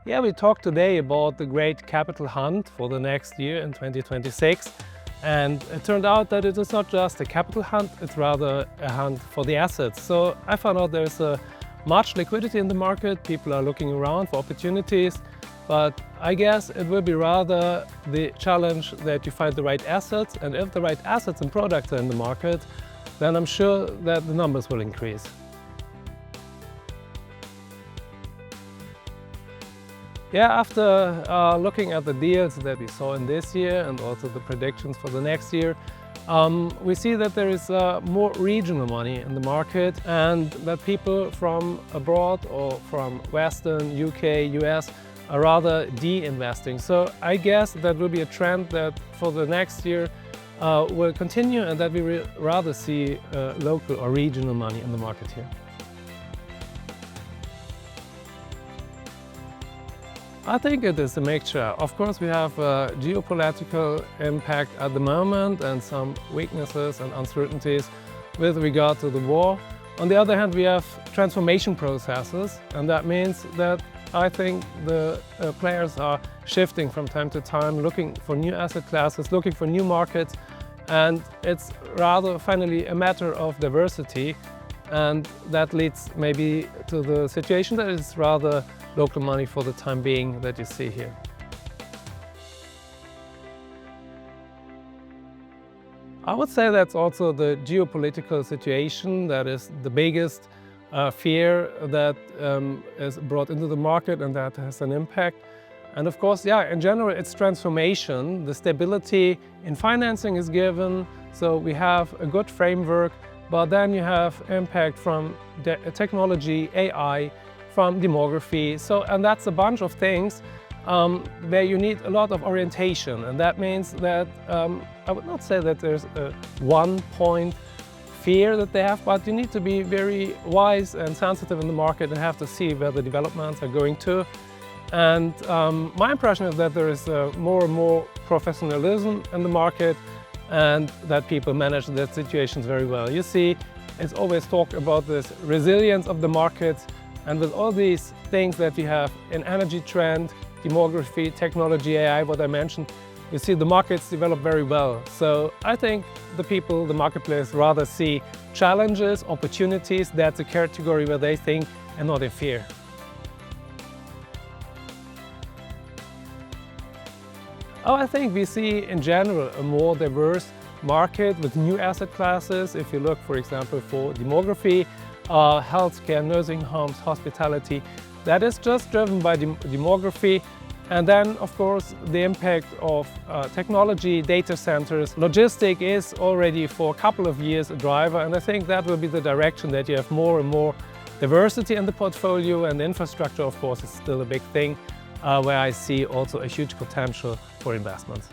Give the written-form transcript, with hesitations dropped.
Yeah, we talked today about the great capital hunt for the next year in 2026. And it turned out that it is not just a capital hunt, it's rather a hunt for the assets. So I found out there's much liquidity in the market. People are looking around for opportunities. But I guess it will be rather the challenge that you find the right assets. And if the right assets and products are in the market, then I'm sure that the numbers will increase. Yeah, after looking at the deals that we saw in this year and also the predictions for the next year, we see that there is more regional money in the market and that people from abroad or from Western, UK, US are rather de-investing. So I guess that will be a trend that for the next year will continue and that we will rather see local or regional money in the market here. I think it is a mixture. Of course, we have a geopolitical impact at the moment and some weaknesses and uncertainties with regard to the war. On the other hand, we have transformation processes, and that means that I think the players are shifting from time to time, looking for new asset classes, looking for new markets, and it's rather finally a matter of diversity, and that leads maybe to the situation that is rather local money for the time being that you see here. I would say that's also the geopolitical situation that is the biggest fear that is brought into the market and that has an impact. And of course, yeah, in general, it's transformation. The stability in financing is given, so we have a good framework, but then you have impact from technology, AI, from demography. And that's a bunch of things where you need a lot of orientation. And that means that I would not say that there's a one-point fear that they have, but you need to be very wise and sensitive in the market and have to see where the developments are going to. And my impression is that there is more and more professionalism in the market and that people manage their situations very well. You see, it's always talk about this resilience of the markets. And with all these things that we have in energy trend, demography, technology, AI, what I mentioned, you see the markets develop very well. So I think the people, the marketplace rather see challenges, opportunities. That's a category where they think and not in fear. Oh, I think we see in general a more diverse market with new asset classes. If you look, for example, for demography, healthcare, nursing homes, hospitality, that is just driven by demography. And then, of course, the impact of technology, data centers. Logistics is already for a couple of years a driver, and I think that will be the direction that you have more and more diversity in the portfolio, and infrastructure, of course, is still a big thing where I see also a huge potential for investments.